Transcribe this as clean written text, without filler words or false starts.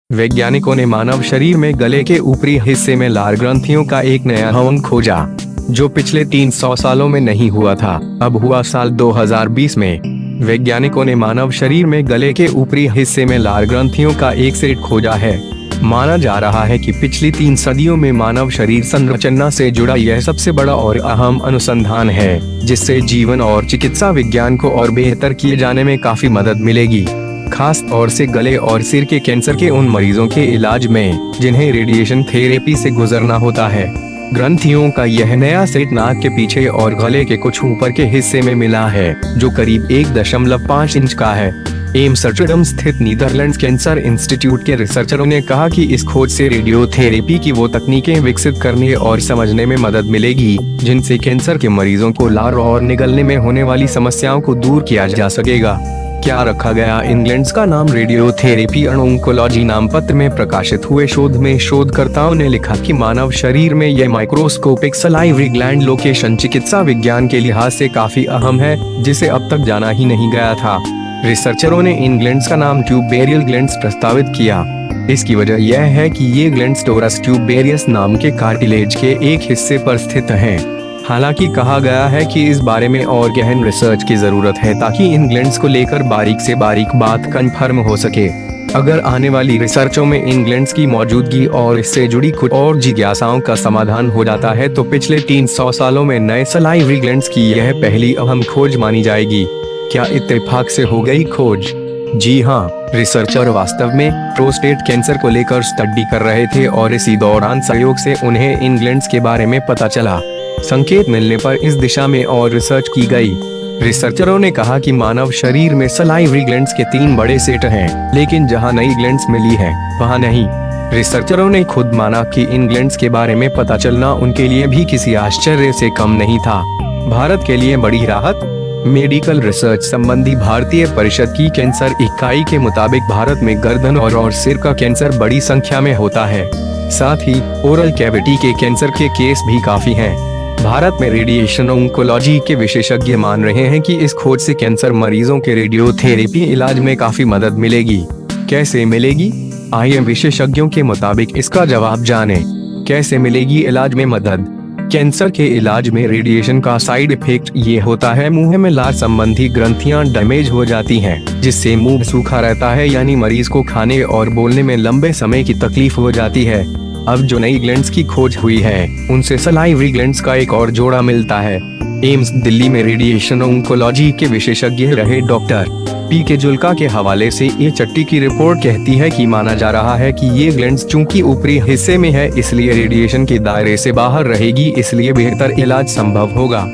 वैज्ञानिकों ने मानव शरीर में गले के ऊपरी हिस्से में लार ग्रंथियों का एक नया अंग खोजा, जो पिछले 300 सालों में नहीं हुआ था, अब हुआ साल 2020 में। वैज्ञानिकों ने मानव शरीर में गले के ऊपरी हिस्से में लार ग्रंथियों का एक सेट खोजा है। माना जा रहा है कि पिछली 3 सदियों में मानव शरीर संरचना से जुड़ा यह सबसे बड़ा और अहम अनुसंधान है, जिससे जीवन और चिकित्सा विज्ञान को और बेहतर किए जाने में काफी मदद मिलेगी, खास तौर से गले और सिर के कैंसर के उन मरीजों के इलाज में जिन्हें रेडिएशन थेरेपी से गुजरना होता है। ग्रंथियों का यह नया सेट नाक के पीछे और गले के कुछ ऊपर के हिस्से में मिला है, जो करीब 1.5 इंच का है। एम्स्टर्डम स्थित नीदरलैंड्स कैंसर इंस्टीट्यूट के रिसर्चरों ने कहा कि इस खोज से रेडियोथेरेपी की वो तकनीकें विकसित करने और समझने में मदद मिलेगी, जिनसे कैंसर के मरीजों को लार और निगलने में होने वाली समस्याओं को दूर किया जा सकेगा। क्या रखा गया इंग्लैंड का नाम? रेडियोथेरेपी ऑन्कोलॉजी नाम पत्र में प्रकाशित हुए शोध में शोधकर्ताओं ने लिखा कि मानव शरीर में यह माइक्रोस्कोपिक सलाइवरी ग्लैंड लोकेशन चिकित्सा विज्ञान के लिहाज से काफी अहम है, जिसे अब तक जाना ही नहीं गया था। रिसर्चरों ने इन ग्लैंड्स का नाम ट्यूबेरियल ग्लैंड्स प्रस्तावित किया। इसकी वजह यह है कि ये ग्लैंड्स टोरस ट्यूबेरियस नाम के कार्टिलेज के एक हिस्से पर स्थित हैं। हालांकि कहा गया है कि इस बारे में और गहन रिसर्च की जरूरत है, ताकि इन ग्लैंड्स को लेकर बारीक से बारीक बात कंफर्म हो सके। अगर आने वाली रिसर्चों में इन ग्लैंड्स की मौजूदगी और इससे जुड़ी कुछ और जिज्ञासाओं का समाधान हो जाता है, तो पिछले 300 सालों में नए सलाइवरी ग्लैंड्स की यह पहली अहम खोज मानी जाएगी। क्या इत्तेफाक से हो गई खोज? जी हाँ, रिसर्चर वास्तव में प्रोस्टेट कैंसर को लेकर स्टडी कर रहे थे और इसी दौरान सहयोग से उन्हें इन ग्लैंड्स के बारे में पता चला। संकेत मिलने पर इस दिशा में और रिसर्च की गई। रिसर्चरों ने कहा कि मानव शरीर में सलाइवरी ग्लैंड्स के 3 बड़े सेट हैं, लेकिन जहां नई ग्लैंड्स मिली है वहां नहीं। रिसर्चरों ने खुद माना कि इन ग्लैंड्स के बारे में पता चलना उनके लिए भी किसी आश्चर्य से कम नहीं था। भारत के लिए बड़ी राहत। मेडिकल रिसर्च संबंधी भारतीय परिषद की कैंसर इकाई के मुताबिक भारत में गर्दन और सिर का कैंसर बड़ी संख्या में होता है। साथ ही ओरल कैविटी के कैंसर के केस भी काफी हैं। भारत में रेडिएशन ऑन्कोलॉजी के विशेषज्ञ मान रहे हैं कि इस खोज से कैंसर मरीजों के रेडियोथेरेपी इलाज में काफी मदद मिलेगी। कैसे मिलेगी? आइए विशेषज्ञों के मुताबिक इसका जवाब जानें। कैसे मिलेगी इलाज में मदद? कैंसर के इलाज में रेडिएशन का साइड इफेक्ट ये होता है, मुंह में लार संबंधी ग्रंथियां डैमेज हो जाती हैं, जिससे मुंह सूखा रहता है, यानी मरीज को खाने और बोलने में लंबे समय की तकलीफ हो जाती है। अब जो नई ग्लैंड्स की खोज हुई है, उनसे सलाइवरी ग्लैंड्स का एक और जोड़ा मिलता है। एम्स दिल्ली में रेडिएशन ऑन्कोलॉजी के विशेषज्ञ रहे डॉक्टर पी.के. जुल्का के हवाले से ये चट्टी की रिपोर्ट कहती है कि माना जा रहा है कि ये ग्लैंड्स चूंकि ऊपरी हिस्से में है, इसलिए रेडिएशन के दायरे से बाहर रहेगी, इसलिए बेहतर इलाज संभव होगा।